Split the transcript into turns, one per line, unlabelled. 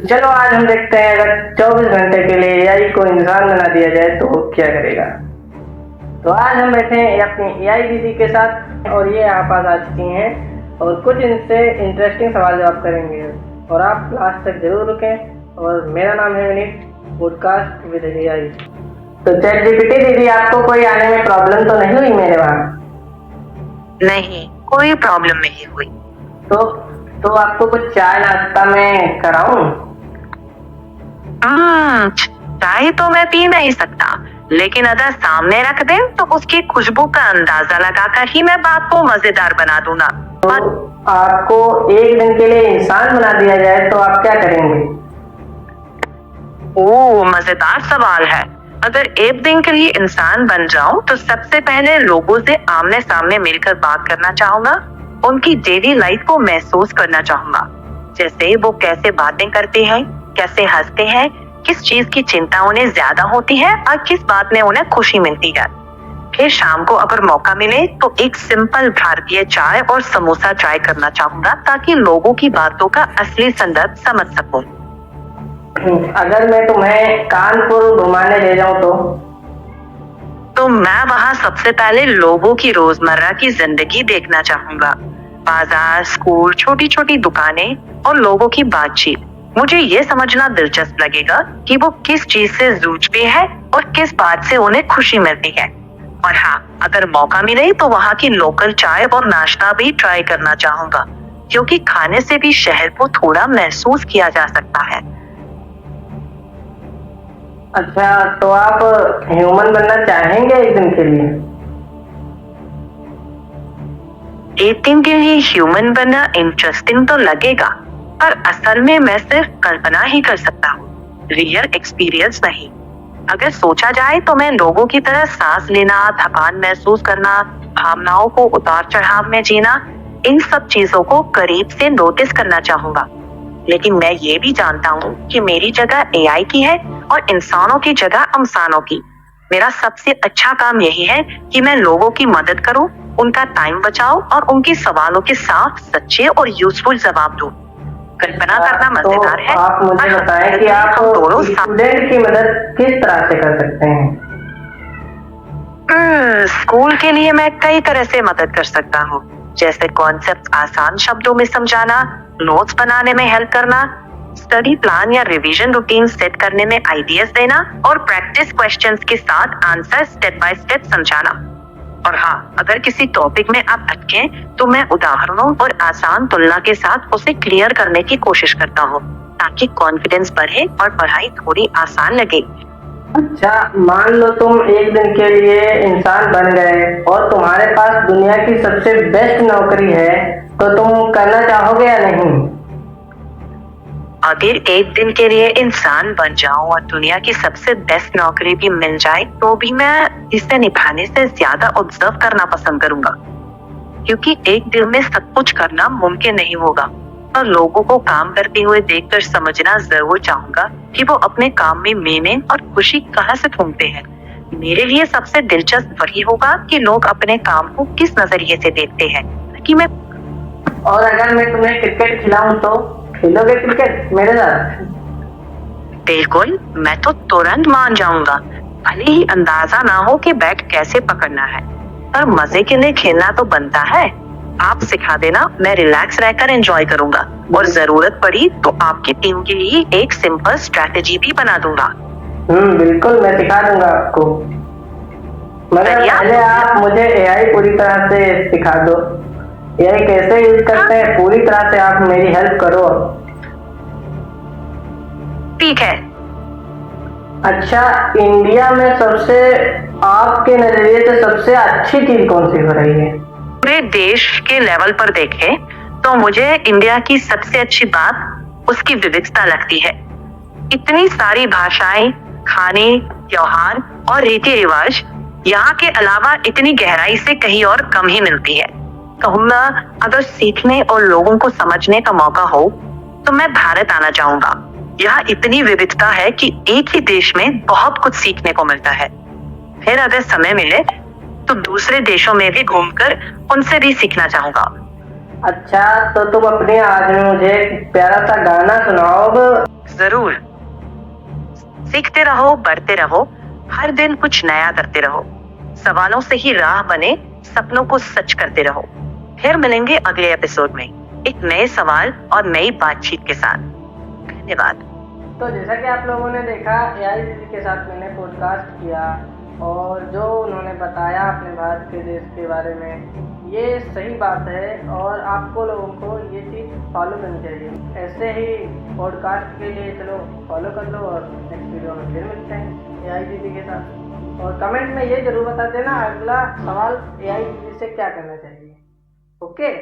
चलो आज हम देखते हैं अगर 24 घंटे के लिए एआई को इंसान बना दिया जाए तो वो क्या करेगा। तो आज हम बैठे हैं अपनी एआई दीदी के साथ और ये आप पास आ चुकी हैं और कुछ इनसे इंटरेस्टिंग सवाल जवाब करेंगे और आप लास्ट तक जरूर रुकें। और मेरा नाम है विनीत, पॉडकास्ट विद एआई। तो चैटजीपीटी दीदी, आपको कोई आने में प्रॉब्लम तो नहीं हुई मेरे वहाँ?
नहीं, कोई प्रॉब्लम नहीं हुई।
तो आपको कुछ चाय नाश्ता में कराऊं?
चाय तो मैं पी नहीं सकता, लेकिन अगर सामने रख दे तो उसकी खुशबू का अंदाजा लगाकर ही मैं बात को मजेदार बना दूंगा।
तो आपको एक दिन के लिए इंसान बना दिया जाए तो आप क्या करेंगे?
ओह, मजेदार सवाल है। अगर एक दिन के लिए इंसान बन जाऊं तो सबसे पहले लोगों से आमने सामने मिलकर बात करना चाहूंगा। उनकी डेली लाइफ को महसूस करना चाहूंगा, जैसे वो कैसे बातें करते हैं, कैसे हंसते हैं, किस चीज की चिंता उन्हें ज्यादा होती है और किस बात में उन्हें खुशी मिलती है। फिर शाम को अगर मौका मिले तो एक सिंपल भारतीय चाय और समोसा ट्राई करना चाहूंगा, ताकि लोगों की बातों का असली संदर्भ समझ सकूं।
अगर मैं तुम्हें कानपुर घुमाने ले जाऊं तो
मैं वहाँ सबसे पहले लोगों की रोजमर्रा की जिंदगी देखना चाहूंगा। बाजार, स्कूल, छोटी छोटी दुकानें और लोगों की बातचीत। मुझे ये समझना दिलचस्प लगेगा कि वो किस चीज से जूझते हैं और किस बात से उन्हें खुशी मिलती है। और हाँ, अगर मौका मिले तो वहाँ की लोकल चाय और नाश्ता भी ट्राई करना चाहूंगा, क्योंकि खाने से भी शहर को थोड़ा महसूस किया जा सकता है।
अच्छा, तो आप ह्यूमन बनना चाहेंगे एक दिन के लिए?
एक दिन के लिए ह्यूमन बनना इंटरेस्टिंग तो लगेगा, पर असल में मैं सिर्फ कल्पना ही कर सकता हूँ, रियल एक्सपीरियंस नहीं। अगर सोचा जाए तो मैं लोगों की तरह सांस लेना, थकान महसूस करना, भावनाओं को उतार चढ़ाव में जीना, इन सब चीजों को करीब से नोटिस करना चाहूंगा। लेकिन मैं ये भी जानता हूँ कि मेरी जगह एआई की है और इंसानों की जगह इंसानों की। मेरा सबसे अच्छा काम यही है कि मैं लोगों की मदद करूं, उनका टाइम बचाऊं और उनके सवालों के साफ, सच्चे और यूजफुल जवाब दूं। कल्पना करना मजेदार है।
आप मुझे बताएं कि आप स्टूडेंट की मदद किस तरह से कर सकते हैं?
स्कूल के लिए मैं कई तरह से मदद कर सकता हूँ, जैसे कॉन्सेप्ट आसान शब्दों में समझाना, नोट्स बनाने में हेल्प करना, स्टडी प्लान या रिवीजन रूटीन सेट करने में आइडियाज देना और प्रैक्टिस क्वेश्चंस के साथ आंसर स्टेप बाय स्टेप समझाना। और हाँ, अगर किसी टॉपिक में आप अटके तो मैं उदाहरणों और आसान तुलना के साथ उसे क्लियर करने की कोशिश करता हूँ, ताकि कॉन्फिडेंस बढ़े और पढ़ाई थोड़ी आसान लगे।
अच्छा, मान लो तुम एक दिन के लिए इंसान बन गए और तुम्हारे पास दुनिया की सबसे बेस्ट नौकरी है, तो तुम करना चाहोगे या नहीं?
अगर एक दिन के लिए इंसान बन जाऊं और दुनिया की सबसे बेस्ट नौकरी भी मिल जाए तो भी मैं इसे निभाने से ज्यादा ऑब्जर्व करना पसंद करूंगा, क्योंकि एक दिन में सब कुछ करना मुमकिन नहीं होगा। और लोगों को काम करते हुए देखकर समझना जरूर चाहूंगा कि वो अपने काम में मीनिंग और खुशी कहाँ से ढूंढते हैं। मेरे लिए सबसे दिलचस्प वही होगा कि लोग अपने काम को किस नजरिए से देखते हैं कि मैं।
और अगर मैं तुम्हें क्रिकेट खिलाऊं तो खेलोगे क्रिकेट मेरे साथ?
बिल्कुल, मैं तो तुरंत मान जाऊंगा, भले ही अंदाजा ना हो कि बैट कैसे पकड़ना है, पर मजे के लिए खेलना तो बनता है। आप सिखा देना, मैं रिलैक्स रहकर एंजॉय करूंगा और जरूरत पड़ी तो आपकी टीम के लिए एक सिंपल स्ट्रैटेजी भी बना दूंगा।
बिल्कुल, मैं सिखा दूंगा आपको, मगर पहले आप मुझे एआई पूरी तरह से सिखा दो। एआई कैसे यूज करते हैं, पूरी तरह से आप मेरी हेल्प करो।
ठीक है।
अच्छा, इंडिया में सबसे, आपके नजरिए से सबसे अच्छी चीज कौन सी हो रही है?
पूरे देश के लेवल पर देखें तो मुझे इंडिया की सबसे अच्छी बात उसकी विविधता लगती है। इतनी सारी भाषाएं, खाने, त्योहार और रीति रिवाज यहाँ के अलावा इतनी गहराई से कहीं और कम ही मिलती है। कहूँगा, अगर सीखने और लोगों को समझने का मौका हो तो मैं भारत आना चाहूंगा। यहाँ इतनी विविधता है कि एक ही देश में बहुत कुछ सीखने को मिलता है। फिर अगर समय मिले तो दूसरे देशों में भी घूमकर उनसे भी सीखना चाहूंगा।
अच्छा, तो तुम अपनी आवाज में मुझे एक प्यारा सा गाना सुनाओगे?
जरूर। सीखते रहो, बढ़ते रहो, हर दिन कुछ नया करते रहो। सवालों से ही राह बने, सपनों को सच करते रहो। फिर मिलेंगे अगले एपिसोड में एक नए सवाल और नई बातचीत के साथ। धन्यवाद।
तो जैसा कि आप लोगों ने देखा, एआई दीदी के साथ मैंने पॉडकास्ट किया और जो उन्होंने बताया अपने भारत के देश के बारे में, ये सही बात है और आपको लोगों को ये चीज़ फॉलो करनी चाहिए। ऐसे ही पॉडकास्ट के लिए चलो फॉलो कर लो और नेक्स्ट वीडियो में फिर मिलते हैं एआई दीदी के साथ। और कमेंट में ये ज़रूर बता देना अगला सवाल एआई दीदी से क्या करना चाहिए। ओके।